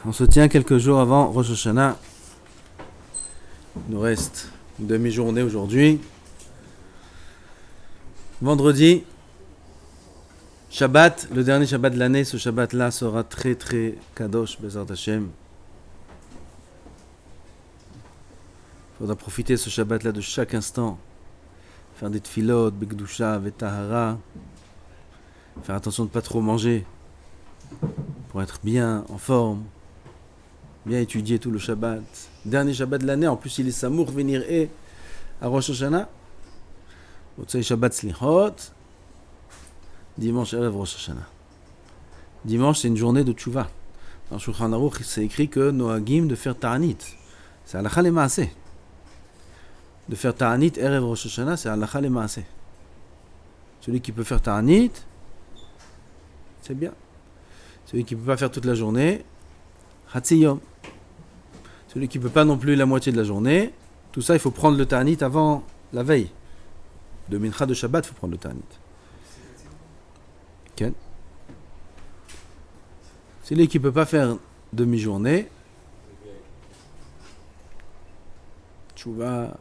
On se tient quelques jours avant Rosh Hashanah. Il nous reste une demi-journée aujourd'hui. Vendredi, Shabbat, le dernier Shabbat de l'année. Ce Shabbat-là sera très très kadosh, Bezrat Hashem. Il faudra profiter de ce Shabbat-là de chaque instant. Faire des tfilot, bekdusha, vetahara. Faire attention de ne pas trop manger. Pour être bien en forme. Bien étudier tout le Shabbat. Dernier Shabbat de l'année, en plus il est Samour venir et à Rosh Hashanah. Motzei Shabbat Slichot. Dimanche Erev Rosh Hashanah. Dimanche c'est une journée de tchouva. Dans Shulchan Aruch c'est écrit que Noagim de faire Ta'anit. C'est Halakha le Maaseh. De faire Ta'anit Erev Rosh Hashanah c'est Halakha le Maaseh. Celui qui peut faire Ta'anit, c'est bien. Celui qui ne peut pas faire toute la journée, Hatziyom. Celui qui ne peut pas non plus la moitié de la journée, tout ça, il faut prendre le Ta'anit avant la veille. De Mincha de Shabbat, il faut prendre le Ta'anit. Okay. Celui qui ne peut pas faire demi-journée, Tchouva.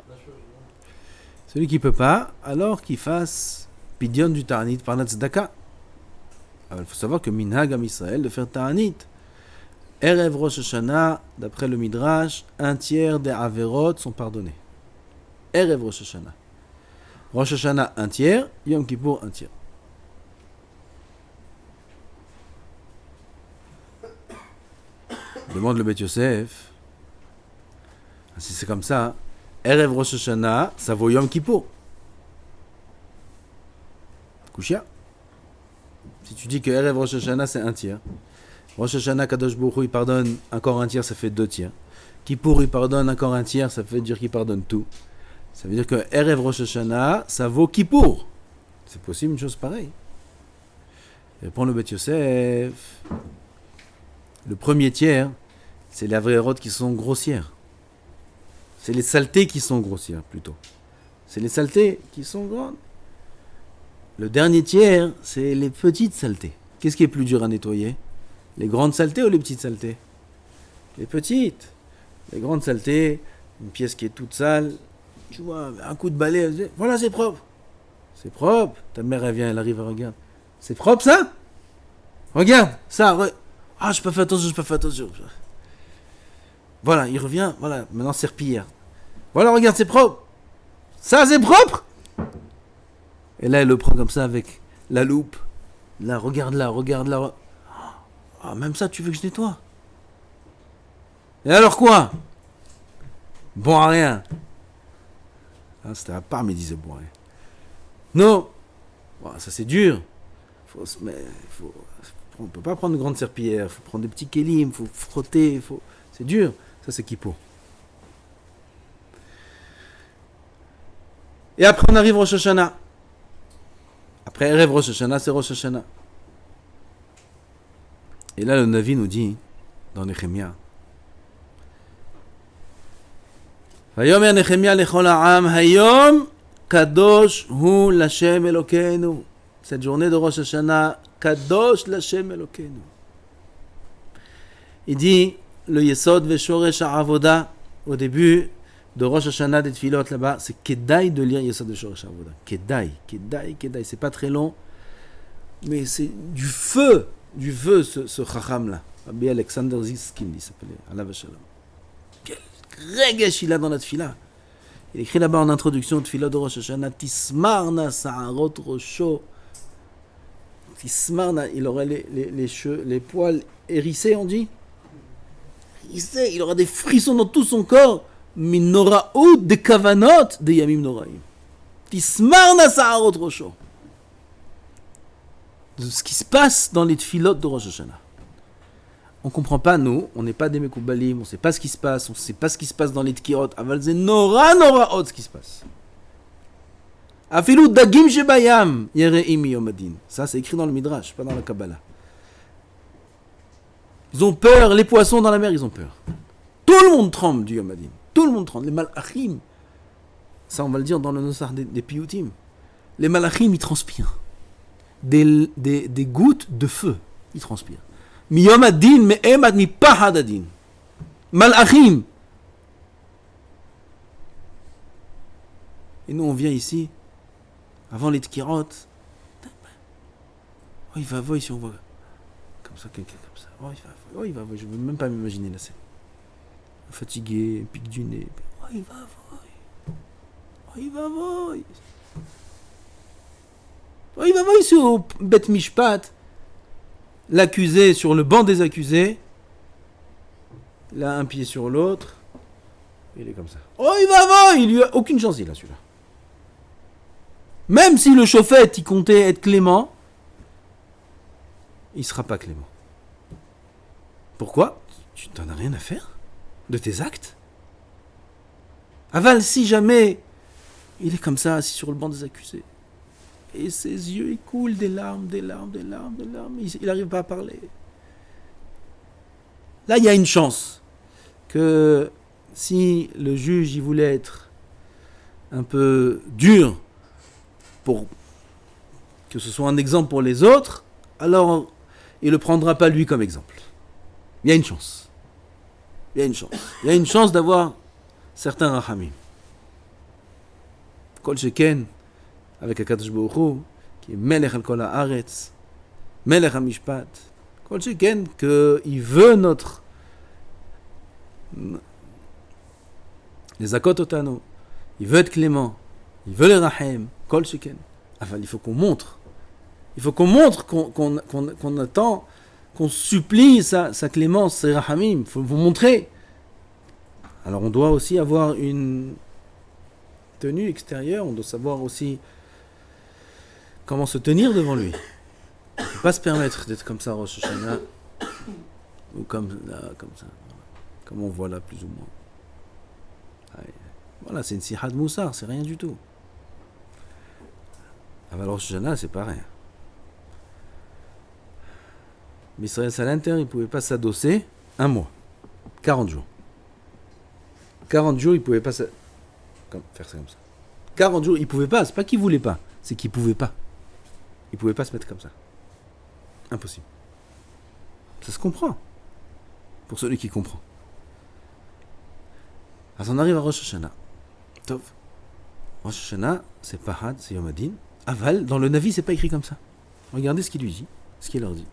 Celui qui ne peut pas, alors qu'il fasse Pidyon du Ta'anit par la Tzedaka. Il faut savoir que Minhag Am Israël de faire Ta'anit. Erev Rosh Hashanah, d'après le Midrash, 1/3 des Averot sont pardonnés. Erev Rosh Hashanah. Rosh Hashanah 1/3, Yom Kippour 1/3. Demande le Beth Yosef. Si c'est comme ça, Erev Rosh Hashanah, ça vaut Yom Kippour. Kouchia. Si tu dis que Erev Rosh Hashanah c'est 1/3, Rosh Hashanah Kadosh Baruch Hu il pardonne encore 1/3, ça fait 2/3. Kippour il pardonne encore 1/3, ça veut dire qu'il pardonne tout. Ça veut dire que Erev Rosh Hashanah ça vaut Kippour. C'est possible une chose pareille. Répond le Beth Yosef. Le premier tiers, c'est les Averot qui sont grossières. C'est les saletés qui sont grossières plutôt. C'est les saletés qui sont grandes. Le dernier tiers, c'est les petites saletés. Qu'est-ce qui est plus dur à nettoyer ? Les grandes saletés ou les petites saletés ? Les petites. Les grandes saletés, une pièce qui est toute sale, tu vois, un coup de balai, voilà, c'est propre. C'est propre. Ta mère, elle vient, elle arrive, elle regarde. C'est propre, ça ? Regarde, ça. Ah, je peux faire attention. Voilà, il revient, voilà, maintenant serpillière. Voilà, regarde, c'est propre. Ça, c'est propre ? Et là, elle le prend comme ça avec la loupe. Là, regarde là. Ah, même ça, tu veux que je nettoie ? Et alors quoi ? Bon à rien. Ah, c'était à part, mais il disait bon à rien. Non. Bon, ça, c'est dur. On ne peut pas prendre une grande serpillière. Il faut prendre des petits kélim, il faut frotter. C'est dur. Ça, c'est Kippour. Et après, on arrive au Rosh Hashanah. Après Erev Rosh Hashanah, c'est Rosh Hashanah. Et là, le Navi nous dit, dans Nehemia, Vayomer Nehemia lechol ha'am, hayom kadosh hu l'Hashem Elokeinu. Cette journée de Rosh Hashanah, kadosh l'Hashem Elokeinu. Il dit, le Yesod ve'shoresh ha'avoda, au début de Rosh Hashanah des Tfilot là-bas, c'est Kedai de lire Yesod ve'shoresh ha'avoda. Kedai. C'est pas très long, mais c'est du feu ce Chacham là. Rabbi Alexander Ziskin, il s'appelait, Alav Shalom. Quel regesh il a dans la Tfila. Il écrit là-bas en introduction de Tfila de Rosh Hashanah, Tismarna Sa'arot Rosho. Tismarna, il aurait les cheveux, les poils hérissés, on dit. Il aura des frissons dans tout son corps. Minoraout de kavanot de Yamim Noraim. Tismarna Sa'arot Rosho. De ce qui se passe dans les tfilotes de Rosh Hashanah. On ne comprend pas, nous, on n'est pas des Mekoubalim, on ne sait pas ce qui se passe, on ne sait pas ce qui se passe dans les tkirot. Aval c'est nora hot ce qui se passe. Afilou dagim shebayam yereim yomadin. Ça, c'est écrit dans le Midrash, pas dans la Kabbalah. Ils ont peur, les poissons dans la mer, ils ont peur. Tout le monde tremble du yomadin. Tout le monde tremble. Les malachim, ça on va le dire dans le Nosar des Piyutim. Les malachim, ils transpirent. Des gouttes de feu. il transpire. Miyom ad-din me'em ad mipahad ad-din. Malachim. Et nous, on vient ici, avant les tkirot. Oh, il va voir si on voit comme ça, quelqu'un comme ça. Oh, il va voir. Je ne veux même pas m'imaginer la scène. Fatigué, pique du nez. Oh, il va voir. Oh, il va voir. Oh, il va voir ici au Bet Mishpat. L'accusé sur le banc des accusés. Là, un pied sur l'autre. Il est comme ça. Oh, il va voir. Il lui a aucune chance, il a celui-là. Même si le chauffette, il comptait être clément, il ne sera pas clément. Pourquoi ? Tu n'en as rien à faire de tes actes. Aval, si jamais il est comme ça, assis sur le banc des accusés, et ses yeux, ils coulent des larmes, il n'arrive pas à parler. Là, il y a une chance que si le juge il voulait être un peu dur pour que ce soit un exemple pour les autres, alors il ne le prendra pas lui comme exemple. Il y a une chance. Il y a une chance d'avoir certains rachamim. Kol sheken, avec Akadosh Baruch Hu, qui est Melech al kol haaretz, Melech hamishpat. Kol sheken, qu'il veut les akot otano, il veut être clément, il veut les rachem, Kol sheken. Enfin, il faut qu'on montre. Il faut qu'on montre qu'on attend, qu'on supplie sa clémence, ses rachamim. Il faut vous montrer. Alors on doit aussi avoir une tenue extérieure, on doit savoir aussi comment se tenir devant lui. On ne peut pas se permettre d'être comme ça à Rosh Hashanah, ou comme ça, comme on voit là plus ou moins. Voilà, c'est une sihad moussar, c'est rien du tout. Alors Rosh Hashanah, c'est pas rien. Mais Israël Salanter, il ne pouvait pas s'adosser un mois, 40 jours. 40 jours, il ne pouvait pas faire ça comme ça. 40 jours, il ne pouvait pas. C'est pas qu'il ne voulait pas, c'est qu'il ne pouvait pas. Il ne pouvait pas se mettre comme ça. Impossible. Ça se comprend. Pour celui qui comprend. Alors on arrive à Rosh Hashanah. Tov. Rosh Hashanah, c'est Pahad, c'est Yom Hadin. Aval, dans le Navi, c'est pas écrit comme ça. Regardez ce qu'il lui dit, ce qu'il leur dit.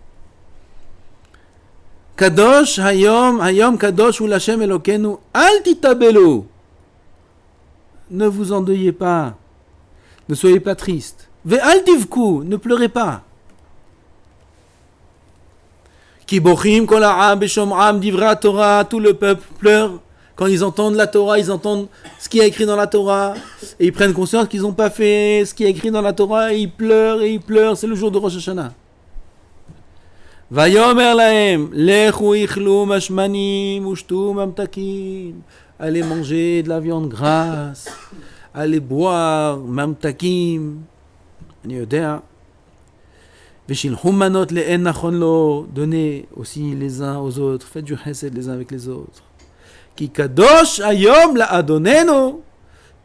Kadosh hayom kadosh hu l'Hashem Elokenu, al titabelu. Ne vous endeuillez pas, ne soyez pas tristes. Ve al tivku, ne pleurez pas. Ki bochim kol ha'am b'shom'am divra Torah, tout le peuple pleure quand ils entendent la Torah, ils entendent ce qui est écrit dans la Torah, et ils prennent conscience qu'ils n'ont pas fait ce qui est écrit dans la Torah, et ils pleurent, c'est le jour de Rosh Hashanah. Vayomer lahem, lechu ichlu mashmanim ushtu mamtakim. Allez manger de la viande grasse, allez boire mamtakim. Ani yodea. Veshilchum manot le'en nachon lo. Donnez aussi les uns aux autres, faites du chesed les uns avec les autres. Ki kadosh hayom la adonenu,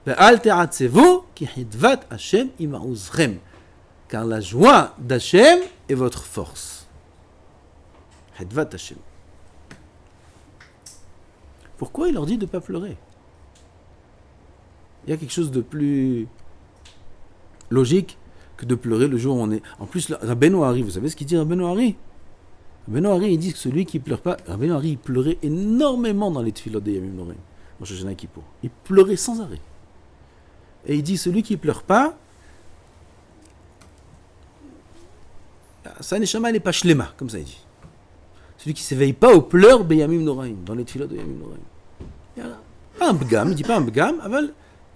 ve'al te'atzevu ki hidvat Hashem ima'uzchem. Car la joie d'Hashem est votre force. Hidvat Hashem. Pourquoi il leur dit de ne pas pleurer ? Il y a quelque chose de plus logique que de pleurer le jour où on est... En plus, Rabbeinu Hari, vous savez ce qu'il dit Rabbeinu Hari ? Rabbeinu Hari, il dit que celui qui ne pleure pas... Rabbeinu Hari, il pleurait énormément dans les tefilot de Yamim Noraim, Rosh Hashanah et Kippour. Il pleurait sans arrêt. Et il dit, celui qui ne pleure pas, sa neshama n'est pas shlema, comme ça il dit. Celui qui ne s'éveille pas aux pleurs de Yamim Noraim, dans les tefilot de Yamim Noraim. Il y a pas un bgam, il ne dit pas un bgam,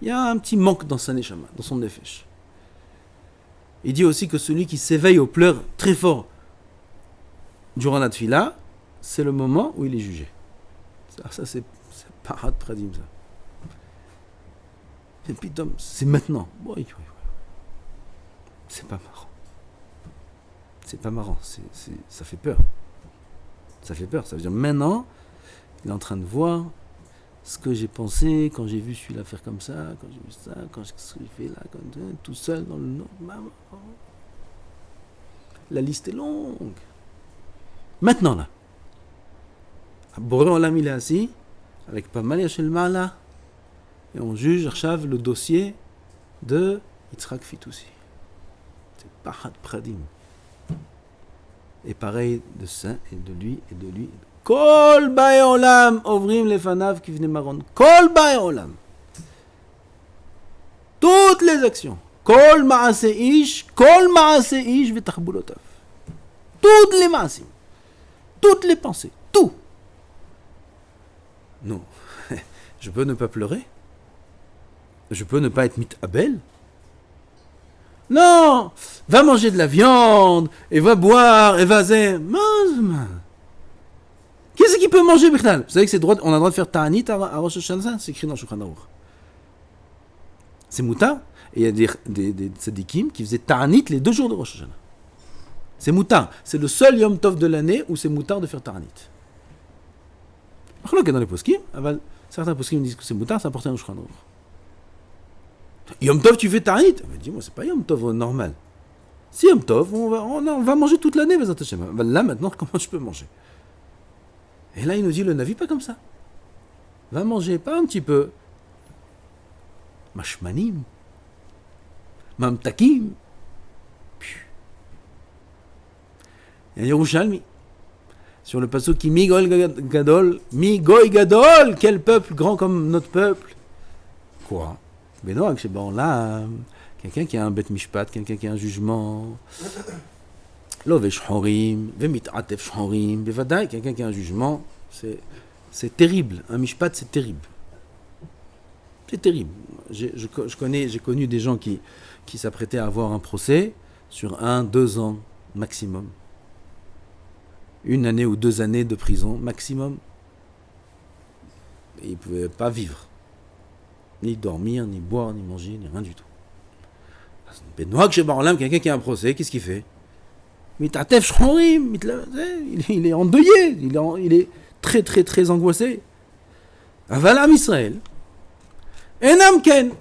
il y a un petit manque dans sa neshama, dans son nefesh. Il dit aussi que celui qui s'éveille aux pleurs très fort durant la tefila, c'est le moment où il est jugé. Ça c'est parad pradim, ça. Et puis, c'est maintenant. Oui. C'est pas marrant. C'est pas marrant. Ça fait peur. Ça fait peur. Ça veut dire maintenant, il est en train de voir ce que j'ai pensé quand j'ai vu celui-là faire comme ça, quand j'ai vu ça, quand j'ai fait là, tout seul dans le nom. La liste est longue. Maintenant là. Boré Olam il est assis, avec pas mal Yachel Ma'ala, et on juge Arshav le dossier de Yitzhak Fitoussi. C'est Pahad Pradim. Et pareil de ça, et de lui, et de lui. Kol Bae Olam, Ovrim Lefanav qui venait Maron. Kol Bae Olam. Toutes les actions. Kol Maase Ish Vetachbulotav. Toutes les maasim. Toutes les pensées. Tout. Non. Je peux ne pas pleurer. Je peux ne pas être mitabel. Non, va manger de la viande, et va boire, et va-y. Qu'est-ce qui peut manger, Bichnal? Vous savez que on a le droit de faire ta'anit à Rosh Hashanah, c'est écrit dans Shulchan Aruch. C'est mouta, et il y a des tzadikim qui faisaient ta'anit les 2 jours de Rosh Hashanah. C'est mouta, c'est le seul Yom Tov de l'année où c'est mouta de faire ta'anit. Alors que dans les poskim, certains poskim disent que c'est mouta, c'est important dans Shulchan Aruch. Yom Tov, tu fais ta'anit? Dis-moi, c'est pas Yom Tov normal. Si Yom Tov, on va manger toute l'année, Bezat Hashem. Là, maintenant, comment je peux manger? Et là, il nous dit, le Navi, pas comme ça. Va manger, pas un petit peu. Mashmanim. Mamtakim. Il y a Yerushalmi. Sur le pasuk qui Migoy Gadol, quel peuple grand comme notre peuple. Quoi? Mais non, bon, là, quelqu'un qui a un bet mishpat, quelqu'un qui a un jugement, love shhorim, vemit'atef shhorim, bevadaï, quelqu'un qui a un jugement, c'est terrible. Un mishpat, c'est terrible. C'est terrible. J'ai connu des gens qui s'apprêtaient à avoir un procès sur 1-2 ans maximum. 1 année ou 2 années de prison maximum. Et ils ne pouvaient pas vivre. Ni dormir, ni boire, ni manger, ni rien du tout. Benoît chez Barolam, quelqu'un qui a un procès, qu'est-ce qu'il fait? Il est endeuillé, il est très très très angoissé. Avalam Israël. Enam ken.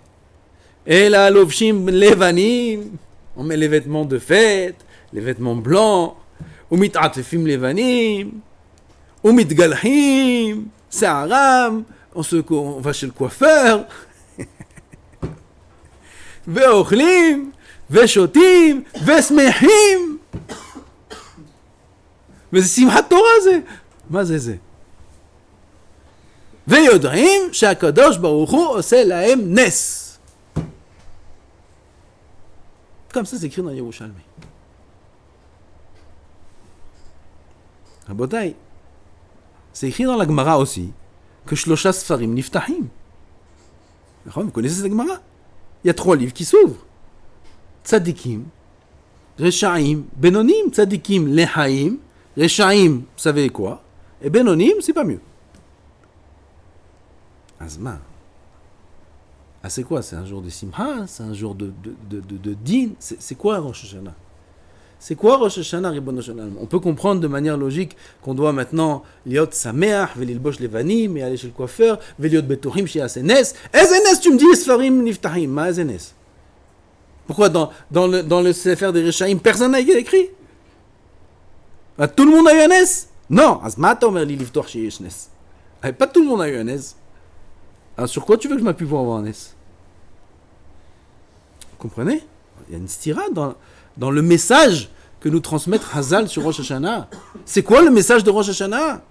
Et là, l'ovshim levanim, on met les vêtements de fête, les vêtements blancs, ou mit'atefim levanim, ou mitgalhim, sa'aram, on va chez le coiffeur. ואוכלים, ושותים, ושמחים. וזה שמחת תורה זה. מה זה זה? ויודעים שהקדוש ברוך הוא עושה להם נס. Comme ça, c'est écrit dans Yerushalmi. Rabotai, c'est écrit dans la Gemara aussi que Shlosha Sfarim Niftahim. Vous connaissez cette Gemara? Il y a 3 livres qui s'ouvrent. Tzadikim, Reshaim, Benonim, Tzadikim, Lehaim, Reshaim, vous savez quoi? Et Benonim, c'est pas mieux. Azma. Ah, c'est quoi? C'est un jour de Simha? C'est un jour de Din? C'est quoi Rosh Hashanah? C'est quoi Rosh Hashanah, Ribono Shel Olam? On peut comprendre de manière logique qu'on doit maintenant liot sameach, velilbosh levanim, et aller chez le coiffeur, veliot betuchim chez Asenes. Asenes, tu me dis, Sfarim niftahim, ma Asenes. Pourquoi dans le Sefer des Reshaim, personne n'a écrit? Tout le monde a eu un S? Non, Azmata omer li liftoch chez Yeshnes. Pas tout le monde a eu un S. Alors sur quoi tu veux que je m'appuie pour avoir un S? Vous comprenez? Il y a une stira dans le message que nous transmet Hazal sur Rosh Hashanah. C'est quoi le message de Rosh Hashanah?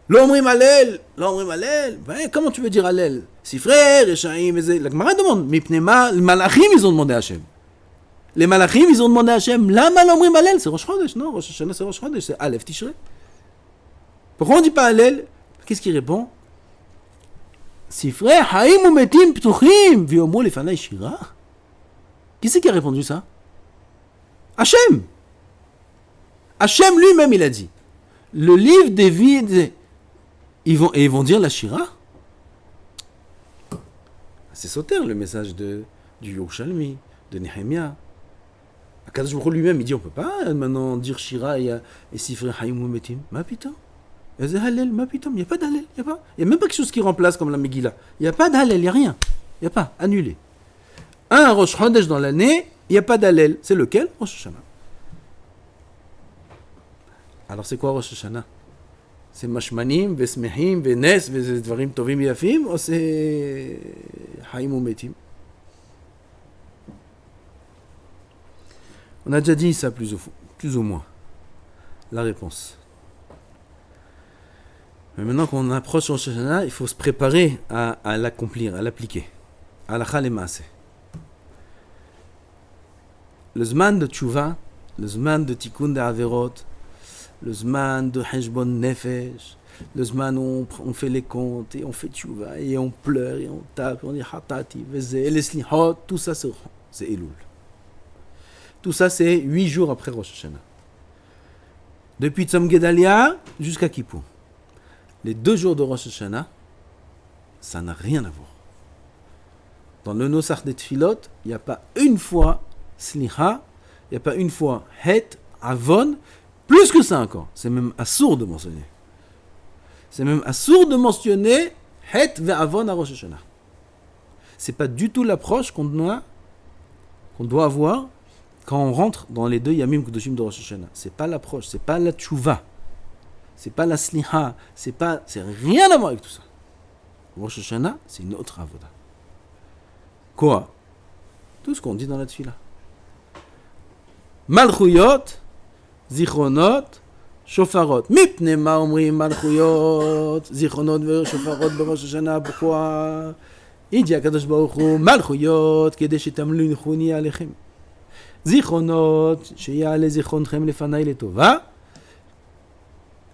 L'omrim Hallel. Ben, comment tu veux dire Hallel? Si frère, Reshaim, la Gemara demande, Mipnema, les Malachim, ils ont demandé à Hachem. Les Malachim, ils ont demandé à Hachem, Lama l'omrim Hallel? C'est Rosh Chodesh, non? Rosh Hashanah, c'est Rosh Chodesh, c'est Aleph Tishrei. Pourquoi on ne dit pas Hallel? Qu'est-ce qu'il répond? Si frère, Haïm ou Metim, Ptuchim, Viomo, les Fanay Shira. Qui c'est qui a répondu ça? Hachem. Hachem lui-même, il a dit. Le livre des vies, ils vont dire la Shira. C'est sauter le message du Yerushalmi, de Nehemia. Akadosh Baruch Hu lui-même, il dit on peut pas maintenant dire Shira et Sifrei Haïm ou Metim. Ma putain. Il y a Hallel, ma putain. Il n'y a pas d'Hallel. Il n'y a même pas quelque chose qui remplace comme la Megillah. Il n'y a pas d'Hallel, il n'y a rien. Il n'y a pas. Annulé. Un Rosh Chodesh dans l'année, il n'y a pas d'Hallel. C'est lequel? Rosh Hashanah. Alors c'est quoi Rosh Hashanah? C'est mashmanim, vesmehim, venes, ודברים טובים ויפים, ou c'est חיים ומתים? On a déjà dit ça plus ou moins. La réponse. Mais maintenant qu'on approche Rosh Hashanah, il faut se préparer à l'accomplir, à l'appliquer. Halakha lema'aseh. Le zman de tchouva, le zman de tikkun de averot, le zman de heshbon nefesh, le zman où on fait les comptes et on fait tchouva et on pleure et on tape et on dit hatati, veze, et les slihot, tout ça c'est Elul. Tout ça c'est 8 jours après Rosh Hashanah. Depuis Tzom Gedalia jusqu'à Kippour. Les 2 jours de Rosh Hashanah, ça n'a rien à voir. Dans le Nosach des Tfilot, il n'y a pas une fois Slicha, il n'y a pas une fois Het, Avon, plus que ça encore. C'est même assourd de mentionner. C'est même assourd de mentionner Het ve Avon à Rosh Hashanah. C'est pas du tout l'approche qu'on doit avoir quand on rentre dans les 2 Yamim Kedoshim de Rosh Hashanah. C'est pas l'approche, c'est pas la tchouva, c'est pas la sliha, c'est rien à voir avec tout ça. Rosh Hashanah, c'est une autre avoda. Quoi? Tout ce qu'on dit dans la tfila. Malchuyot, zichronot, shofarot. Mipne ma omrim malchuyot, zichronot ve shofarot berosh Hashanah. Pourquoi? Il dit à Kadosh Baruch Hu, malchuyot, kede shetamlu nchuni alechem. זיכרונות, שיעלה זיכרונכם לפניי לטובה,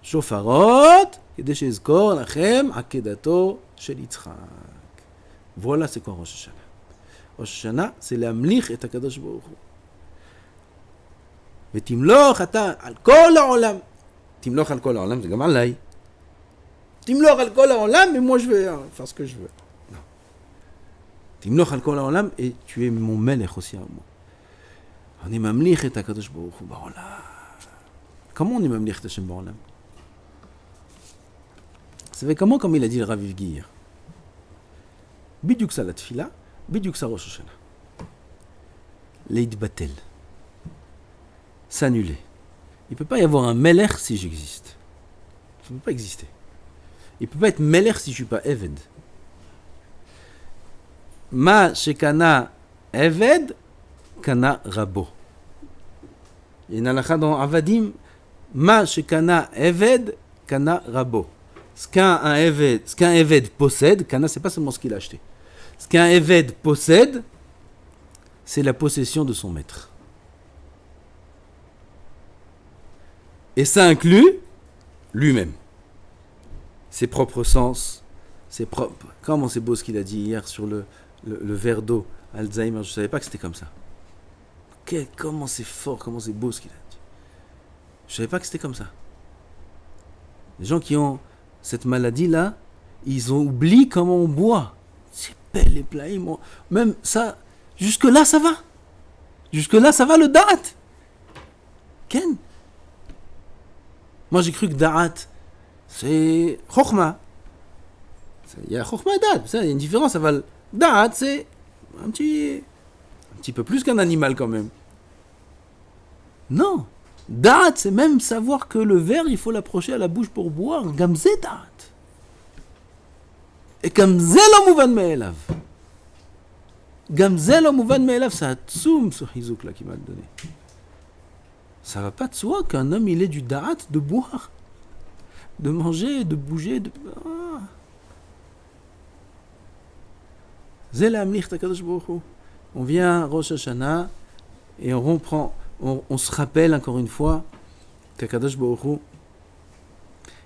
שופרות, כדי שיזכור לכם עקדתו של יצחק. Voilà c'est quoi Rosh Hashanah. Rosh Hashanah, c'est להמליך את הקדוש ברוך הוא. ותמלוך אתה על כל העולם. תמלוך על כל העולם, זה גם עליי. תמלוך על כל העולם, mais moi je vais faire ce que je veux. Non. תמלוך על כל העולם, et tu es mon melech aussi à moi. On est mamlich et HaKadosh Baruch Hu ba'olam. Comment on est mamlich et Hashem ba'olam? Vous savez comment, comme il a dit le Rav Yvgir? Bidyuk sa la tfila, bidyuk sa Rosh Hashanah. Leitbatel. S'annuler. Il ne peut pas y avoir un melech si j'existe. Ça ne peut pas exister. Il ne peut pas être melech si je ne suis pas Eved. Ma shekana Eved, Kana Rabo. Il y a une halakha dans Avadim, Ma shekana Eved, Kana Rabo. Ce qu'un Eved possède, Kana, c'est pas seulement ce qu'il a acheté. Ce qu'un Eved possède, c'est la possession de son maître. Et ça inclut lui-même. Ses propres sens, ses propres. Comment c'est beau ce qu'il a dit hier sur le verre d'eau, Alzheimer, je ne savais pas que c'était comme ça. Comment c'est fort, comment c'est beau ce qu'il a dit. Je ne savais pas que c'était comme ça. Les gens qui ont cette maladie-là, ils ont oublié comment on boit. C'est belle les plats. Même ça, jusque-là, ça va. Jusque-là, ça va le da'at. Ken. Moi, j'ai cru que da'at, c'est chokhma. Il y a chokhma et da'at. Il y a une différence. Da'at, c'est un petit peu plus qu'un animal quand même. Non. Da'at, c'est même savoir que le verre, il faut l'approcher à la bouche pour boire. Gamze da'at. Et gamze lo mouvan me'elav. Gamze lo mouvan me'elav, c'est un tsoum, ce hizouk là qui m'a donné. Ça va pas de soi qu'un homme, il ait du da'at de boire, de manger, de bouger, de... Zé la amlich takadosh baruch hu. On vient à Rosh Hashanah et on se rappelle encore une fois qu'Akadosh Baruch Hu,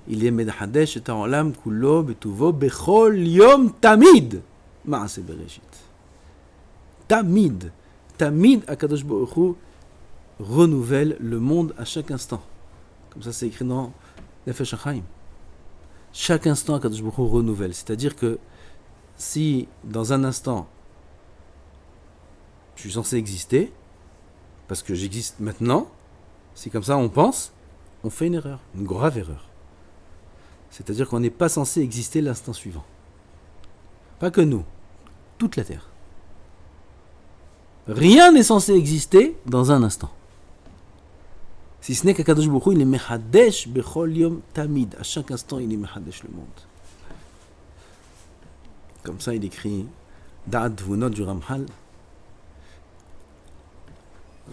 il est Medahadesh et Ta'olam Kulo Betuvo Bechol Yom Tamid Ma'aseh Bereshit. Tamid Akadosh Baruch Hu renouvelle le monde à chaque instant. Comme ça c'est écrit dans Nefesh HaChaim. Chaque instant Akadosh Baruch Hu renouvelle. C'est-à-dire que si dans un instant je suis censé exister, parce que j'existe maintenant, si comme ça on pense, on fait une erreur, une grave erreur. C'est-à-dire qu'on n'est pas censé exister l'instant suivant. Pas que nous, toute la Terre. Rien n'est censé exister dans un instant. Si ce n'est qu'Akadosh Baruch Hu, il est Mechadesh Bechol Yom Tamid. À chaque instant, il est Mechadesh le monde. Comme ça, il écrit Da'at Vunot du Ramchal.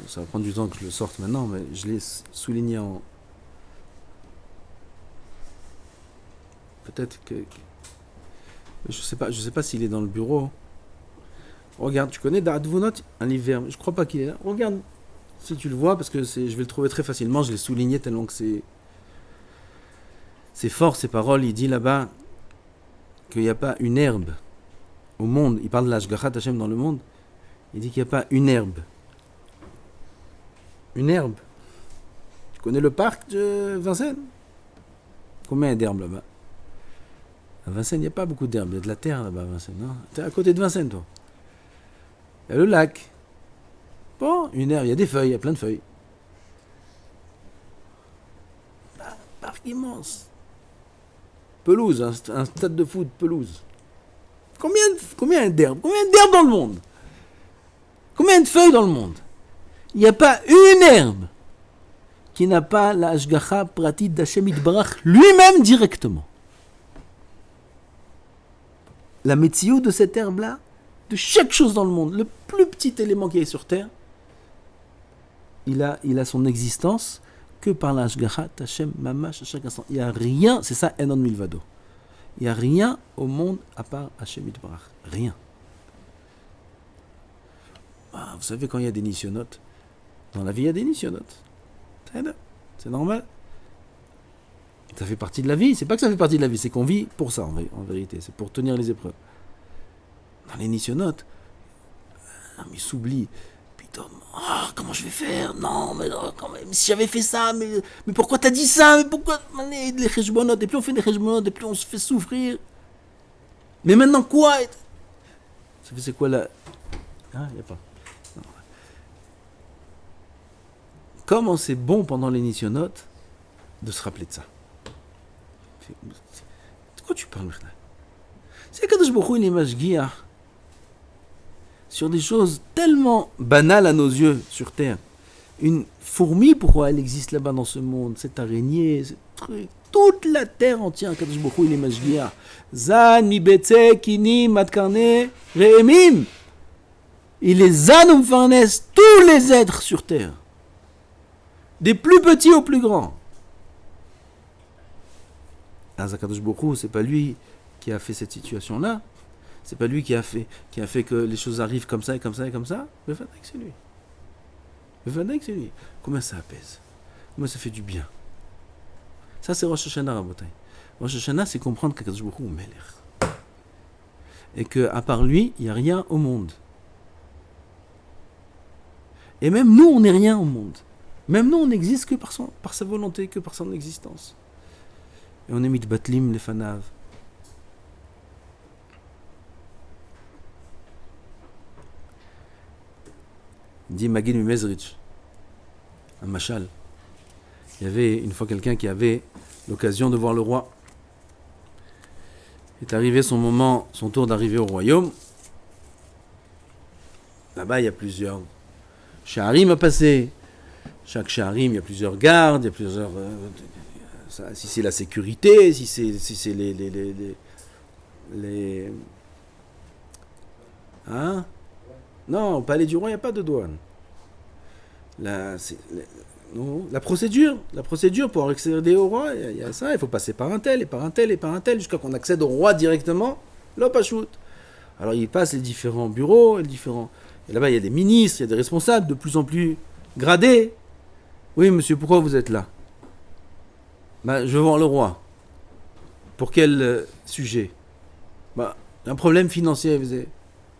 Ça va prendre du temps que je le sorte maintenant, mais je l'ai souligné en. Peut-être que. Je sais pas s'il est dans le bureau. Regarde, tu connais Da'at Vunot, un livre. Je crois pas qu'il est là. Regarde. Si tu le vois, parce que je vais le trouver très facilement, je l'ai souligné tellement que c'est fort ces paroles. Il dit là-bas qu'il n'y a pas une herbe au monde. Il parle de l'Ashgachat Hashem dans le monde. Il dit qu'il n'y a pas une herbe. Une herbe. Tu connais le parc de Vincennes? Combien il y a d'herbes là-bas? À Vincennes, il n'y a pas beaucoup d'herbes. Il y a de la terre là-bas à Vincennes. Non, t'es à côté de Vincennes, toi. Il y a le lac. Bon, une herbe, il y a des feuilles, il y a plein de feuilles. Parc immense. Pelouse, un stade de foot, pelouse. Combien d'herbes? Combien d'herbes dans le monde? Combien de feuilles dans le monde? Il n'y a pas une herbe qui n'a pas la Ashgacha pratit d'Hashem Yitbarach lui-même directement. La métio de cette herbe-là, de chaque chose dans le monde, le plus petit élément qui est sur terre, il a son existence que par la Ashgachat Hashem Mamash à chaque instant. Il n'y a rien, c'est ça Enon Milvado. Il n'y a rien au monde à part Hashem Yitbarach. Rien. Vous savez, quand il y a des nisyonotes, dans la vie il y a des nisyonotes. C'est normal. Ça fait partie de la vie. C'est pas que ça fait partie de la vie, c'est qu'on vit pour ça en vérité. C'est pour tenir les épreuves. Dans les nisyonotes, il s'oublie. Comment je vais faire? Non, mais quand même, si j'avais fait ça, mais pourquoi t'as dit ça? Mais pourquoi les cheshbonot? Et plus on fait des cheshbonot, et plus on se fait souffrir. Mais maintenant quoi? C'est quoi là? Il n'y a pas. Non. Comment c'est bon pendant les nisyonotes de se rappeler de ça? De quoi tu parles maintenant? C'est Kadosh Baruch Hu, il est mashgiach sur des choses tellement banales à nos yeux sur Terre. Une fourmi, pourquoi elle existe là-bas dans ce monde? Cette araignée, ce truc. Toute la Terre entière, Kadosh Baruch Hu, il est mashgiach. Zan, mi betze, kini, matkarne, re'emim. Il est zan ou mfarnes tous les êtres sur Terre. Des plus petits aux plus grands. Kadosh Baruch Hu, c'est pas lui qui a fait cette situation-là. C'est pas lui qui a fait que les choses arrivent comme ça et comme ça et comme ça. Mais c'est lui. C'est lui. Combien ça apaise? Combien ça fait du bien? Ça, c'est Rosh Hashanah, Rabotai. Rosh Hashanah, c'est comprendre qu'Akadosh Baruch Hu est Melech. Et qu'à part lui, il n'y a rien au monde. Et même nous, on n'est rien au monde. Même nous, on n'existe que par sa volonté, que par son existence. Et on est mitbatlim lefanav. Dit Magid Mimezrich, un machal. Il y avait une fois quelqu'un qui avait l'occasion de voir le roi. Il est arrivé son tour d'arriver au royaume. Là-bas, il y a plusieurs shaharim à passer. Chaque shaharim, il y a plusieurs gardes, il y a plusieurs... si c'est la sécurité, si c'est les... Hein? Non, au palais du roi, il n'y a pas de douane. La procédure pour accéder au roi, il y a ça, il faut passer par un tel, et par un tel, et par un tel, jusqu'à qu'on accède au roi directement, l'opachout. Alors il passe les différents bureaux, et là-bas il y a des ministres, il y a des responsables de plus en plus gradés. Oui monsieur, pourquoi vous êtes là? Je veux voir le roi. Pour quel sujet? Un problème financier,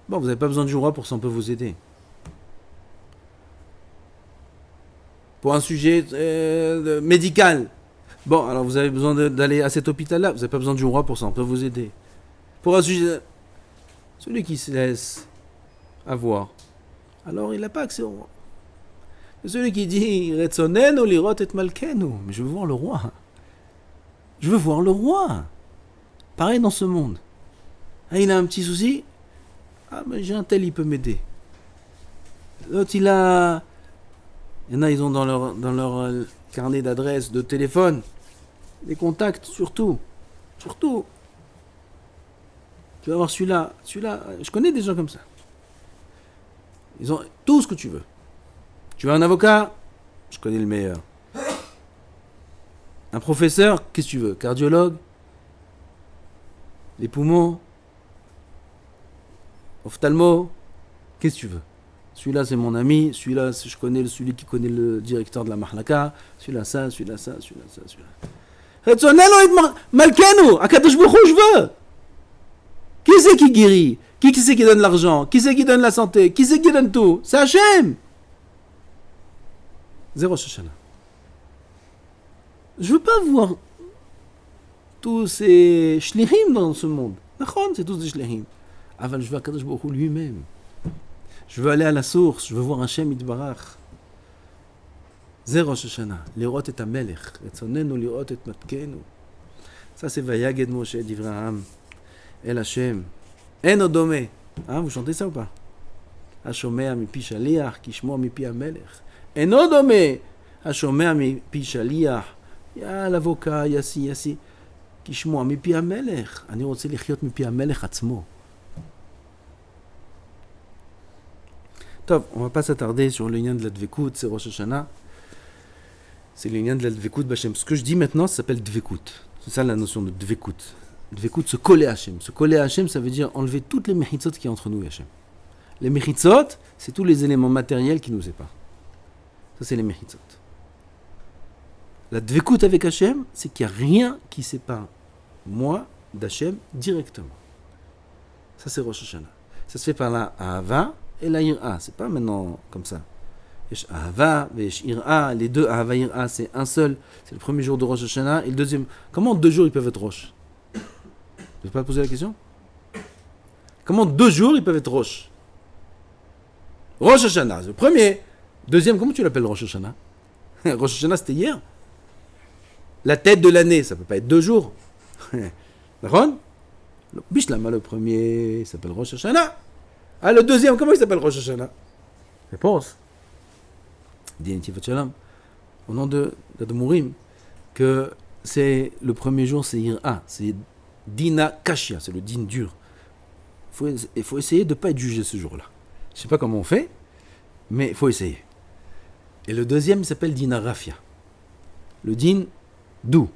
vous n'avez pas besoin du roi pour ça, on peut vous aider. Pour un sujet médical. Alors vous avez besoin d'aller à cet hôpital-là, vous n'avez pas besoin du roi pour ça, on peut vous aider. Pour un sujet... Celui qui se laisse avoir, alors il n'a pas accès au roi. Celui qui dit « Retsonen lirot et malkenu » mais je veux voir le roi. Je veux voir le roi. Pareil dans ce monde. Il a un petit souci. J'ai un tel, il peut m'aider. L'autre, il y en a, ils ont dans leur carnet d'adresses, de téléphone, des contacts, surtout. Surtout. Tu vas voir celui-là, je connais des gens comme ça. Ils ont tout ce que tu veux. Tu veux un avocat? Je connais le meilleur. Un professeur? Qu'est-ce que tu veux? Cardiologue? Les poumons? Ophtalmo? Qu'est-ce que tu veux? Celui-là, c'est mon ami. Celui-là, je connais celui qui connaît le directeur de la Mahlaka. Celui-là, ça, celui-là, ça, celui-là, ça, celui-là. Retsonelo Malkenu, Akadosh Baruch Hu, je veux. Qui c'est qui guérit? Qui c'est qui donne l'argent? Qui c'est qui donne la santé? Qui c'est qui donne tout? C'est Hachem. Zéro Shoshana. Je veux pas voir tous ces shlichim dans ce monde. D'accord, c'est tous des shlichim. Aval, je veux Akadosh Baruch Hu lui-même. Je veux aller à la source. Je veux voir Hachem Yitbarach. Zéro Shoshana. Lirot et Amelech. Retsonenu lirot et matkenu. Ça c'est Vayaged Moshe d'Ivraham. El Hashem. En odome. Hein, vous chantez ça ou pas? Hashomea mipi shaliach, kishmoa mipi amelech. En odome. Hashomea mipi shaliach. Ya l'avocat, yassi. Kishmoa mipi amelech. אני רוצה לחיות מפי המלך עצמו. טוב, on va pas s'attarder sur le lien de la Dvekut, c'est Rosh Hashanah. C'est le lien de la Dvekut B'Hashem. Ce que je dis maintenant, ça s'appelle Dvekut. C'est ça la notion de Dvekut. Dvekut, se coller à Hachem. Se coller à Hachem, ça veut dire enlever toutes les mechitzot qui y a entre nous et Hachem. Les mechitzot, c'est tous les éléments matériels qui nous séparent. Ça, c'est les mechitzot. La Dvekut avec Hachem, c'est qu'il n'y a rien qui sépare moi d'Hachem directement. Ça, c'est Rosh Hashanah. Ça se fait par la Ahava et la Ira. C'est pas maintenant comme ça. Yesh Ahava, Yesh Ira. Les deux Ahava Ira, c'est un seul. C'est le premier jour de Rosh Hashanah et le deuxième. Comment 2 jours ils peuvent être Rosh? Je ne vais pas poser la question. Comment 2 jours ils peuvent être Rosh? Rosh Hashanah, c'est le premier. Deuxième, comment tu l'appelles Rosh Hashanah? Rosh Hashanah, c'était hier. La tête de l'année, ça ne peut pas être 2 jours. D'accord? Bishlama, le premier, il s'appelle Rosh Hashanah. Ah, le deuxième, comment il s'appelle Rosh Hashanah? Réponse. Dinitivat Shalom. Au nom d'Admourim, que c'est le premier jour, c'est Ira. C'est Dina Kashia, c'est le din dur. Il faut essayer de ne pas être jugé ce jour-là. Je ne sais pas comment on fait, mais il faut essayer. Et le deuxième, il s'appelle Dina Rafia. Le din doux.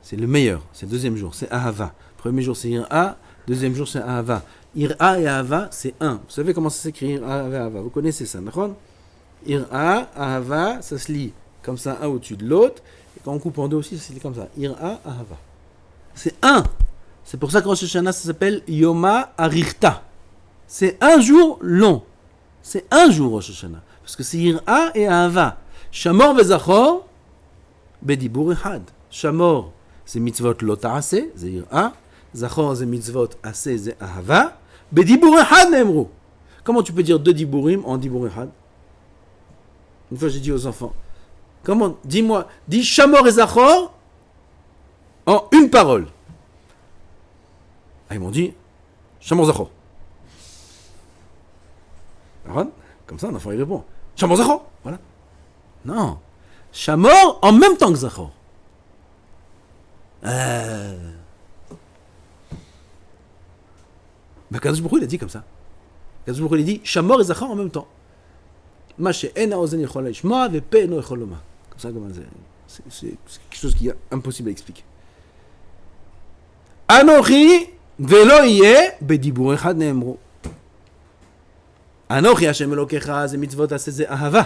C'est le meilleur. C'est le deuxième jour. C'est Ahava. Premier jour, c'est Ira. Deuxième jour, c'est Ahava. Ira et Ahava, c'est un. Vous savez comment ça s'écrit Ira et Ahava? Vous connaissez ça, d'accord? Ira, Ahava, ça se lit comme ça, un au-dessus de l'autre. Et quand on coupe en deux aussi, ça se lit comme ça. Ira, Ahava. C'est un. C'est pour ça que Rosh Hashanah, ça s'appelle Yoma Arichta. C'est un jour long. C'est un jour Rosh Hashanah. Parce que c'est Ira et Ahava. Shamor vezachor, bedibur echad. Shamor, c'est mitzvot lo ta'ase, c'est Ira. Zachor, c'est mitzvot ase, c'est Ahava. Bedibur echad ne'emru. Comment tu peux dire 2 diburim en dibur echad? Une fois, j'ai dit aux enfants, comment, dis-moi, dis Shamor et Zachor en une parole. Ah, ils m'ont dit Shamor Zachor. Comme ça, un enfant il répond Shamor Zachor. Voilà. Non. Shamor en même temps que Zachor. Mais Kadosh Baruch Hu, il a dit comme ça. Kadosh Baruch Hu, il dit Shamor et Zachor en même temps. Ma she'en ha'ozen yichol ha'ishma ve'pe eno yichol lomar. Comme ça, c'est quelque chose qui est impossible à expliquer. Anochi ve'lo yeh bedibur echad ne'emru. Anochi Hashem Elokecha, זה מצוות עשה זה אהבה.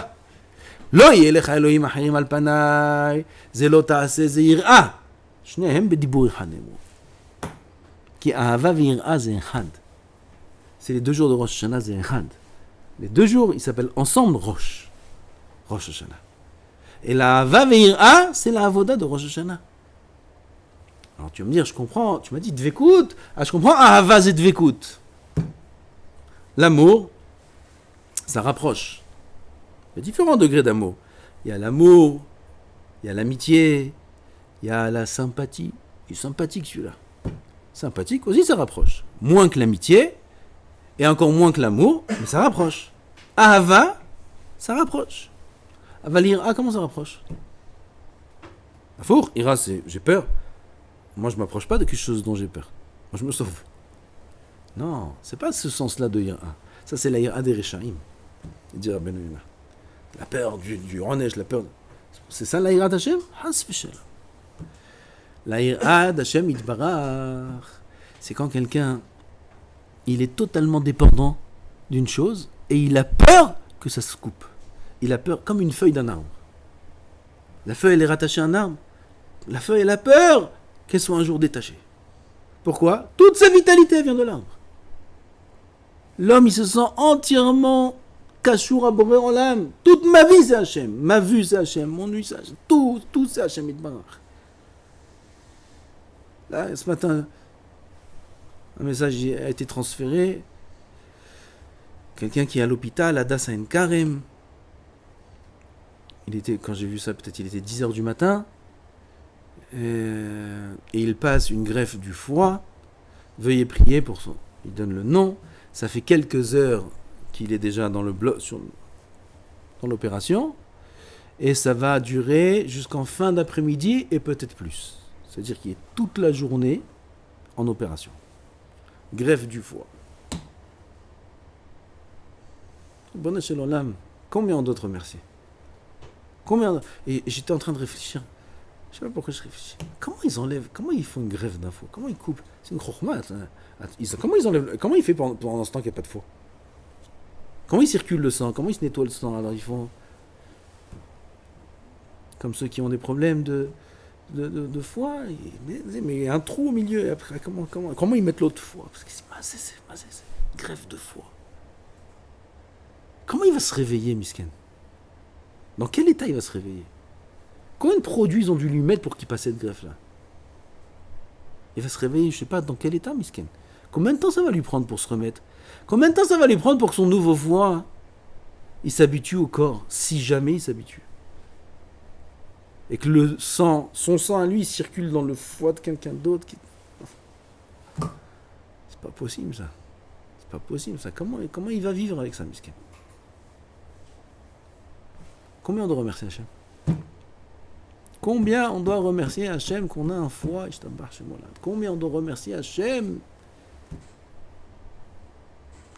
לא יהיה לך אלוהים אחרים על פניי, זה לא תעשה, זה יראה. שניהם בדיבור אחד נאמרו. כי אהבה ויראה זה אחד. C'est les 2 jours de Rosh Hashanah, c'est אחד. Les 2 jours, ils s'appellent ensemble Rosh Hashanah. Et la Ahava ve'ira, c'est la avoda de Rosh Hashanah. Alors tu vas me dire, je comprends, tu m'as dit Dvekut, je comprends, Ahava c'est Dvekut. L'amour, ça rapproche. Il y a différents degrés d'amour. Il y a l'amour, il y a l'amitié, il y a la sympathie. Il est sympathique celui-là. Sympathique aussi, ça rapproche. Moins que l'amitié, et encore moins que l'amour, mais ça rapproche. Ahava, ça rapproche. Avalira, comment ça rapproche? Afour, ira, c'est j'ai peur. Moi, je m'approche pas de quelque chose dont j'ai peur. Moi, je me sauve. Non, c'est pas ce sens-là de ira. Ça, c'est la ira des Rechaim. Il dit Rabbeinu Yonah. La peur du Ronesh, la peur. C'est ça la ira d'Hachem? Has v'shel. La ira d'Hachem Yitbarach, c'est quand quelqu'un, il est totalement dépendant d'une chose et il a peur que ça se coupe. Il a peur, comme une feuille d'un arbre. La feuille, elle est rattachée à un arbre. La feuille, elle a peur qu'elle soit un jour détachée. Pourquoi? Toute sa vitalité vient de l'arbre. L'homme, il se sent entièrement kashour à Boré en l'âme. Toute ma vie, c'est Hachem. Ma vue, c'est Hachem. Mon nuit, c'est Hachem. Tout c'est Hachem Yitbarach. Là, ce matin, un message a été transféré. Quelqu'un qui est à l'hôpital, à Das Ain Karem. Quand j'ai vu ça, peut-être il était 10h du matin. Et il passe une greffe du foie. Veuillez prier pour son. Il donne le nom. Ça fait quelques heures qu'il est déjà dans dans l'opération. Et ça va durer jusqu'en fin d'après-midi et peut-être plus. C'est-à-dire qu'il est toute la journée en opération. Greffe du foie. Bonne chez l'Olam. Combien d'autres remercier? Et j'étais en train de réfléchir. Je ne sais pas pourquoi je réfléchis. Comment ils font une greffe d'un foie? Comment ils coupent? C'est une chokhmat. Comment ils font pendant ce temps qu'il n'y a pas de foie? Comment ils circulent le sang? Comment ils se nettoient le sang? Alors ils font comme ceux qui ont des problèmes de foie. Mais un trou au milieu. Et après, comment ils mettent l'autre foie? Parce que c'est greffe de foie. Comment il va se réveiller, Misken? Dans quel état il va se réveiller? Combien de produits ils ont dû lui mettre pour qu'il passe cette greffe-là? Il va se réveiller, je ne sais pas, dans quel état, Misken? Combien de temps ça va lui prendre pour se remettre? Combien de temps ça va lui prendre pour que son nouveau foie, il s'habitue au corps, si jamais il s'habitue? Et que son sang à lui, circule dans le foie de quelqu'un d'autre. C'est pas possible, ça. C'est pas possible, ça. Comment il va vivre avec ça, Misken? Combien on doit remercier Hachem? Combien on doit remercier Hachem qu'on a un foie? Combien on doit remercier Hachem?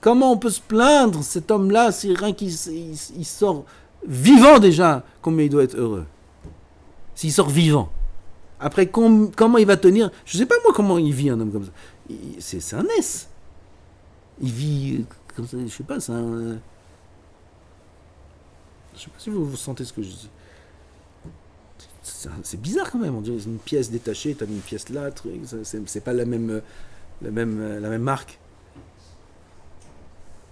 Comment on peut se plaindre? Cet homme-là, c'est rien qu'il sort vivant déjà. Combien il doit être heureux? S'il sort vivant. Après, comment il va tenir? Je ne sais pas moi comment il vit un homme comme ça. C'est un S. Il vit comme ça, je sais pas, c'est un... Je sais pas si vous sentez ce que je dis. C'est bizarre quand même, on dirait une pièce détachée, t'as mis une pièce là, truc, c'est pas la même marque.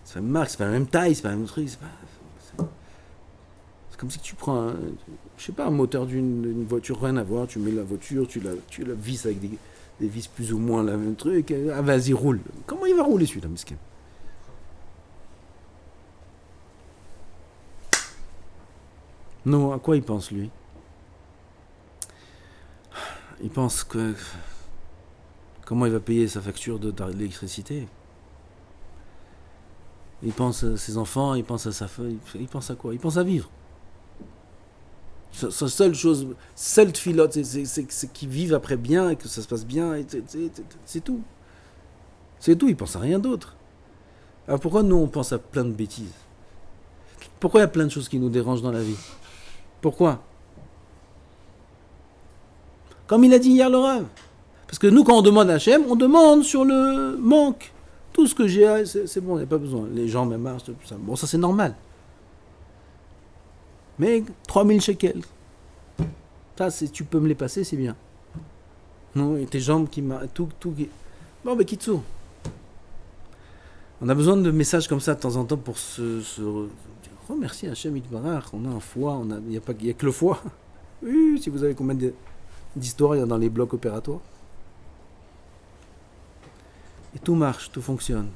C'est pas la même marque, c'est pas la même taille, c'est pas le même truc, c'est comme si tu prends un moteur d'une voiture, rien à voir, tu mets la voiture, tu la visses avec des vis plus ou moins la même truc, vas-y roule. Comment il va rouler celui-là, miskin? Non, à quoi il pense lui? Il pense que... Comment il va payer sa facture d'électricité? Il pense à ses enfants, il pense à sa femme, il pense à quoi? Il pense à vivre. Sa seule chose, seule filote, c'est qu'ils vivent après bien et que ça se passe bien, c'est tout. C'est tout, il pense à rien d'autre. Alors pourquoi nous on pense à plein de bêtises? Pourquoi il y a plein de choses qui nous dérangent dans la vie? Pourquoi? Comme il a dit hier le Rav. Parce que nous, quand on demande à Hachem, on demande sur le manque. Tout ce que j'ai, c'est bon, il n'y a pas besoin. Les gens me marchent, tout ça. Bon, ça c'est normal. Mais 3000 shekels, ça, tu peux me les passer, c'est bien. Non, et tes jambes qui marchent, tout. Bon, ben, Kitsu. On a besoin de messages comme ça de temps en temps pour se remercier Hachem Yitbarach. On a un foie, il n'y a que le foie. Oui, si vous avez combien d'histoires il y a dans les blocs opératoires. Et tout marche, tout fonctionne.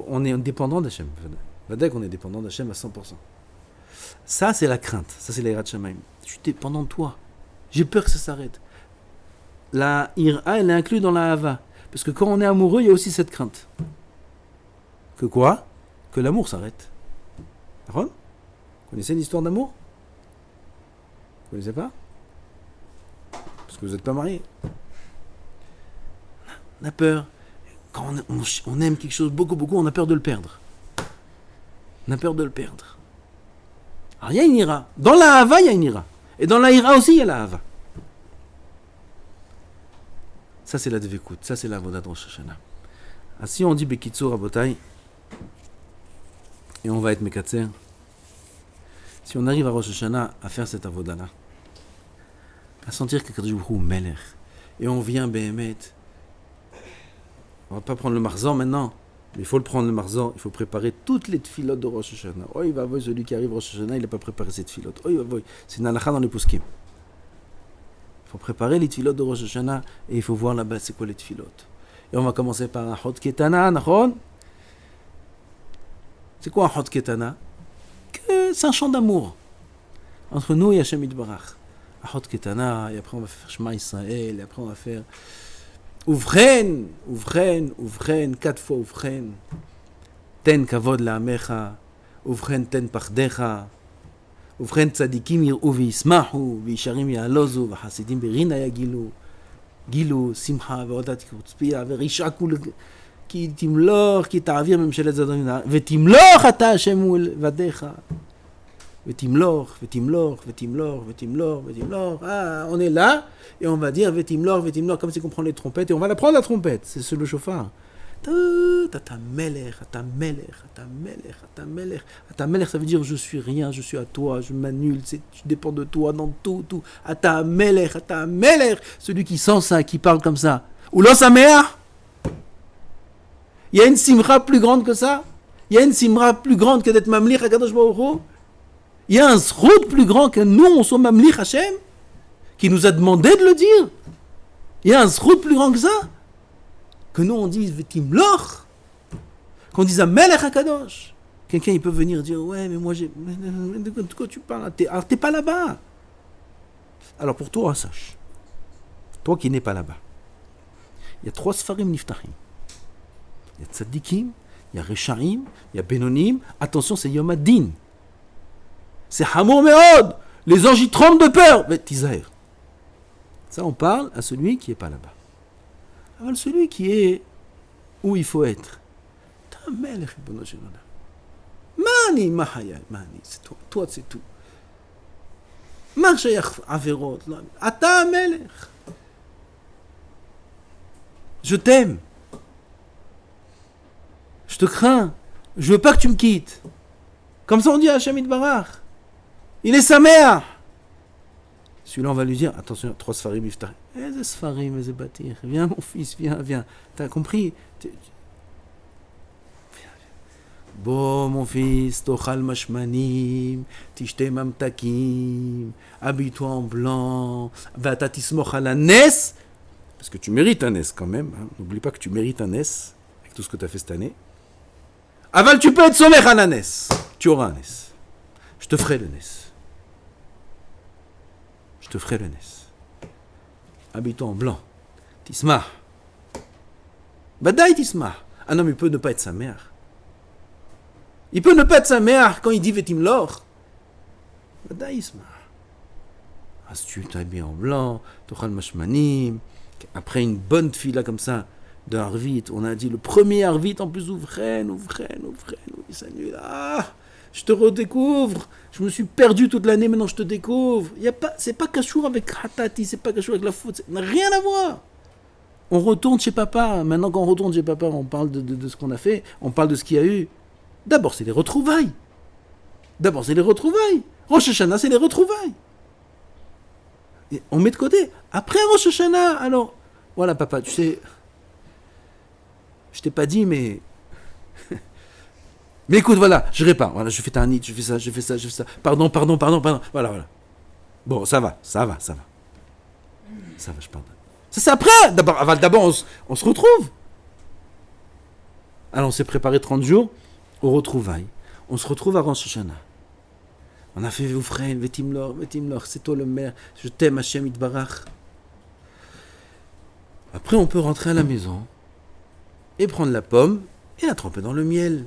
On est dépendant d'Hachem. Vadek, on est dépendant d'Hachem à 100%. Ça, c'est la crainte. Ça, c'est la Yirat Shamayim. Je suis dépendant de toi. J'ai peur que ça s'arrête. La Ira, elle est inclue dans la Hava. Parce que quand on est amoureux, il y a aussi cette crainte. Que quoi? Que l'amour s'arrête. D'accord? Vous connaissez l'histoire d'amour? Vous connaissez pas? parce que vous n'êtes pas mariés. On a peur. Quand on aime quelque chose beaucoup, beaucoup, on a peur de le perdre. On a peur de le perdre. Alors il y a une ira. Dans la hava, il y a une ira. Et dans la ira aussi, il y a la hava. Ça, c'est la dvekout. Ça, c'est la avodat de Rosh Hashanah. Alors, si on dit Bekitsour Rabotai, et on va être Mekatser, si on arrive à Rosh Hashanah à faire cette avodah-là, à sentir que Kadosh Baruch Hu Melech, et on vient Behemet, on va pas prendre le marzor maintenant, mais il faut le prendre le marzor, il faut préparer toutes les tfilotes de Rosh Hashanah. Oh, il va voir celui qui arrive Rosh Hashanah, il n'a pas préparé cette tfilote. Oh, il va voir, c'est une halakha dans les poskim. Il faut préparer les tfilotes de Rosh Hashanah et il faut voir là-bas c'est quoi les tfilotes. Et on va commencer par un hot ketana, nachon. C'est quoi un hot ketana? C'est un chant d'amour entre nous et Hashem Yitbarach. Un hot ketana, et après on va faire Shema Israël, et après on va faire Ouvren, Ouvren, Ouvren, 4 fois Ouvren. Ten kavod la'amecha, Ouvren ten pachdecha, Ouvren tzadikim yir'u v'yismahu, v'yisharim ya'alozu, v'chasidim berina yagilu, גילו, שמחה ועודת כרוצפיה ורישעקו כי תמלוך, כי תעביר ממשלת זדון ותמלוך אתה השם ולבדיך ותמלוך, ותמלוך, ותמלוך, ותמלוך, ותמלוך. Ah, on est là et on va dire ותמלוך, ותמלוך, comme si on prend les trompettes et on va la prendre la trompette, c'est le chauffard. אתה מלך, אתה מלך, אתה מלך, אתה מלך. אתה מלך, ça veut dire je suis rien, je suis à toi, je m'annule, je dépends de toi dans tout, tout. אתה מלך, אתה מלך. Celui qui sent ça, qui parle comme ça. Ou lo sameach. Il y a une simra plus grande que ça? Il y a une simra plus grande que d'être mamlich à Kadosh Baruch Hu? Il y a un zrout plus grand que nous, on soit mamlich Hashem? Qui nous a demandé de le dire? Il y a un zrout plus grand que ça? Que nous on dise Vetimloch, qu'on dise Melech HaKadosh. Quelqu'un il peut venir dire ouais mais moi j'ai, de quoi tu parles? Alors t'es pas là-bas. Alors pour toi sache, toi qui n'es pas là-bas, il y a 3 Sfarim Niftachim. Il y a Tzadikim, il y a Reshaim, il y a Benonim. Attention, c'est Yom HaDin. C'est Hamor Meod. Les anges ils tremblent de peur. Mais Tizaher. Ça on parle à celui qui est pas là-bas. Alors celui qui est où il faut être. T'as un melech, Ribono shel olam. Mani, mahaya, mani, c'est toi c'est tout. Ma shayach averot, ata un melech. Je t'aime. Je te crains. Je veux pas que tu me quittes. Comme ça on dit à Hashem Yitbarach. Il est sa mère. Celui-là, on va lui dire, attention, 3 Sfarim Iftar. Eh, Sfarim, eh, Batir. Viens, mon fils, viens. T'as compris? Viens. Bon, mon fils, Tochal Mashmanim, Tishte Mamtakim, habille-toi en blanc, Vata Tismoch à la Nes, parce que tu mérites un Nes quand même. Hein. N'oublie pas que tu mérites un Nes, avec tout ce que tu as fait cette année. Aval, tu peux être sommet à la Nes. Tu auras un Nes. Je te ferai le Nes. Je te ferai le Nes. Habille-toi en blanc. Tisma. Badaï Tisma. Un homme, il peut ne pas être sa mère. Il peut ne pas être sa mère quand il dit Vetimlor. Badaï Tisma. Ah, si tu t'habilles en blanc, Tochal Mashmanim. Après une bonne fila comme ça, de Harvit, on a dit le premier Harvit, en plus ouvren, il s'annule. Ah! Je te redécouvre. Je me suis perdu toute l'année, maintenant je te découvre. C'est pas cachour avec Hatati, c'est pas cachour avec la faute, ça n'a rien à voir. On retourne chez papa. Maintenant qu'on retourne chez papa, on parle de ce qu'on a fait, on parle de ce qu'il y a eu. D'abord, c'est les retrouvailles. Rosh Hashanah, c'est les retrouvailles. Et on met de côté. Après Rosh Hashanah, alors, voilà papa, tu sais, je t'ai pas dit, mais... Mais écoute, voilà, je répare. Voilà, je fais ta nid, je fais ça. Pardon. Voilà. Bon, ça va, je pardonne. Ça, c'est après. D'abord, on se retrouve. Alors, on s'est préparé 30 jours aux retrouvailles. On se retrouve à Rosh Hashanah. On a fait Oufren, Vetimlor, c'est toi le maire. Je t'aime, Hashem Yitbarach. Après, on peut rentrer à la maison et prendre la pomme et la tremper dans le miel.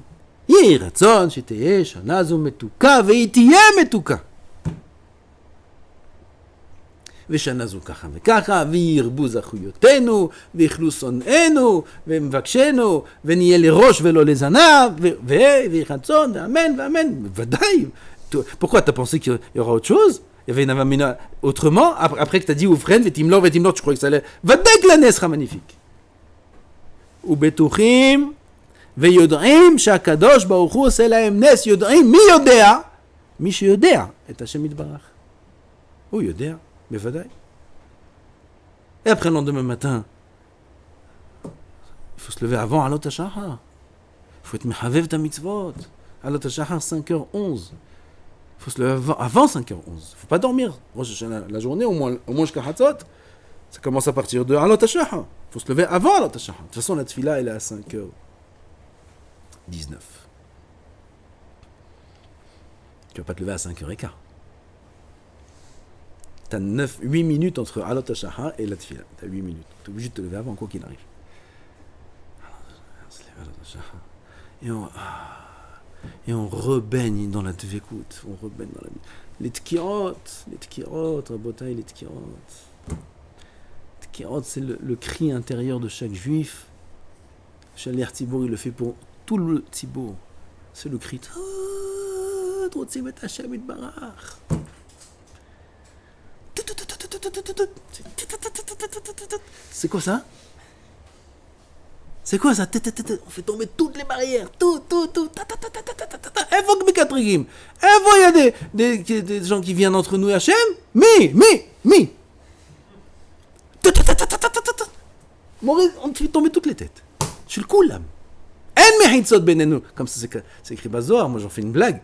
יהי רצון שתהיה שנה זו מתוקה והיא תהיה מתוקה. ושנה זו ככה וככה, וירבו זכויותינו, ויאכלו שונאינו, ומבקשנו, ונהיה לראש ולא לזנב, ויחצון, ואמן, ואמן, ודאי. Pourquoi t'as pensé qu'il y aura autre chose? Il y avait une avamina autrement, après que t'as dit oufren, vetimlor, tu croyais que ça allait. ודאי כלנס sera magnifique. ובטוחים, ויודעים שהקדוש ברוך הוא עושה להם נס, יודעים, מי יודע? מי שיודע את השם יתברך. הוא יודע, בוודאי. Et après le lendemain matin, il faut se lever avant עלות השחר. Il faut être מחבב את המצוות. עלות השחר 5h11. Il faut se lever avant 5h11. Il ne faut pas dormir. La journée, au moins jusqu'à Hatzot, ça commence à partir de Alot HaShachar. Il faut se lever avant Alot HaShachar. De toute façon, la tefila, elle est à 5h19. Tu ne vas pas te lever à 5h15. Tu as 8 minutes entre Alot HaShachar et la tefila. Tu as 8 minutes. Tu es obligé de te lever avant, quoi qu'il arrive. On se lève à Alot HaShachar. Et on rebaigne dans la dvekout, on rebaigne dans la... Les tkirot, rabotai, les tkirot. Tkirot, c'est le cri intérieur de chaque juif. Chaler Tzibour, il le fait pour tout le Tzibour. C'est le cri. C'est quoi ça? C'est quoi ça? On fait tomber toutes les barrières. Tout. Évo que mes quatrièmes. Évo, il y a des gens qui viennent entre nous et Hachem. Mais. On fait tomber toutes les têtes. Je suis le cool là. Comme ça c'est écrit Bazor. Moi j'en fais une blague.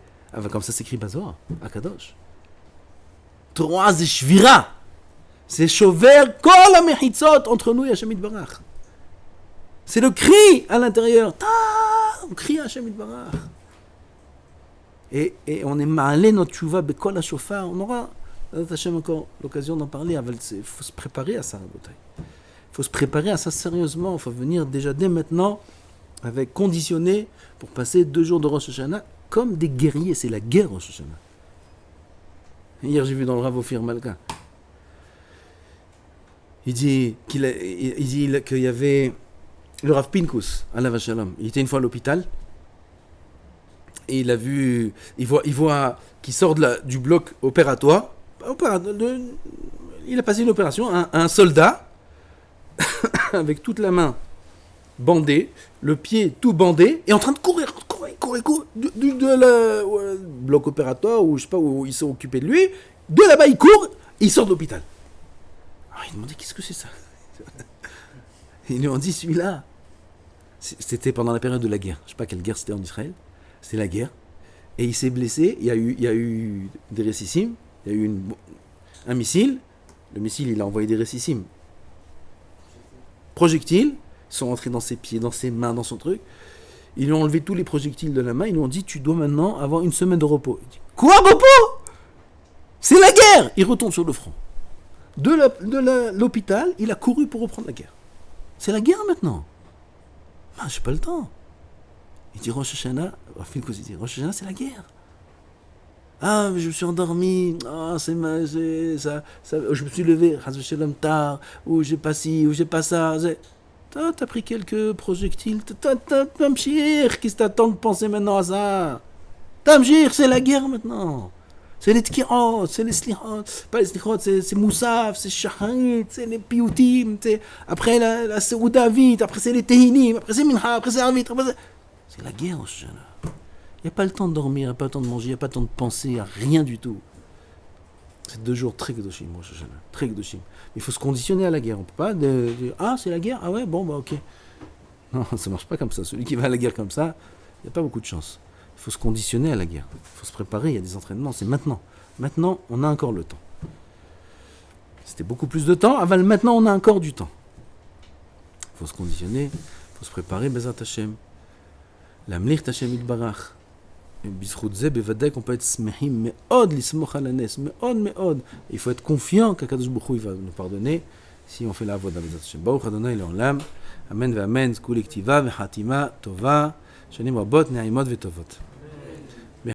Comme ça c'est écrit Bazor. À Kadosh. 3 c'est Shvira. C'est Shover kol ha-mechitzot entre nous et Hachem Yitbarach. C'est le cri à l'intérieur. On crie à Hachem Yitbarach. Et on est ma'alé notre tchouva bekol ha-shofar. On aura, Hachem, encore l'occasion d'en parler. Il faut se préparer à ça, Rabotai. Il faut se préparer à ça sérieusement. Il faut venir déjà dès maintenant avec conditionné pour passer 2 jours de Rosh Hashanah comme des guerriers. C'est la guerre Rosh Hashanah. Hier, j'ai vu dans le Rav Ophir Malka. Il dit qu'il y avait le Rav Pinkus, alav Shalom. Il était une fois à l'hôpital et il voit qu'il sort du bloc opératoire. Il a passé une opération, un soldat avec toute la main bandée, le pied tout bandé et en train de courir du bloc opératoire ou je sais pas où ils sont occupés de lui. De là-bas, il court et il sort de l'hôpital. Alors, il demandait qu'est-ce que c'est ça? Ils lui ont dit celui-là. C'était pendant la période de la guerre. Je ne sais pas quelle guerre c'était en Israël. C'était la guerre. Et il s'est blessé. Il y a eu des récissimes. Il y a eu un missile. Le missile, il a envoyé des récissimes. Projectiles. Ils sont rentrés dans ses pieds, dans ses mains, dans son truc. Ils lui ont enlevé tous les projectiles de la main. Ils lui ont dit tu dois maintenant avoir 1 semaine de repos. Il dit quoi, repos? C'est la guerre. Il retourne sur le front. De l'hôpital, il a couru pour reprendre la guerre. C'est la guerre maintenant. J'ai pas le temps. Il dit Rosh Hashanah, Rosh Hashanah c'est la guerre. Je me suis endormi, ça, je me suis levé, tard, ou j'ai pas ci, ou j'ai pas ça. T'as pris quelques projectiles, Tamshir, qu'est-ce que t'attends de penser maintenant à ça? Tamshir, c'est la guerre maintenant. C'est les tkirot, c'est les slichot, pas les slichot, c'est moussaf, c'est shacharit, c'est les piyutim, après la seouda vite, après c'est les tehinim, après c'est mincha, après c'est arvit, c'est la guerre au Shana. Il n'y a pas le temps de dormir, il n'y a pas le temps de manger, il n'y a pas le temps de penser à rien du tout. C'est 2 jours très kedoshim, au Shana, très kedoshim. Il faut se conditionner à la guerre, on ne peut pas dire c'est la guerre, ouais, bon, ok. Non, ça ne marche pas comme ça, celui qui va à la guerre comme ça, il n'y a pas beaucoup de chance. Il faut se conditionner à la guerre. Il faut se préparer, il y a des entraînements, c'est maintenant. Maintenant, on a encore le temps. C'était beaucoup plus de temps, maintenant on a encore du temps. Il faut se conditionner, il faut se préparer, Bezat Hashem. L'amlich Hashem Yitbarach. Bizchut Zeh, bevadai qu'on peut être smehim, me'od, lismoch al hanes, me'od. Il faut être confiant qu'Akadosh Baruch Hu va nous pardonner si on fait la avoda Bezat Hashem. Baruch Adonai le'olam. Amen ve'amen, zkul ektiva ve'chatima tova. שנים רבות, נעימות וטובות.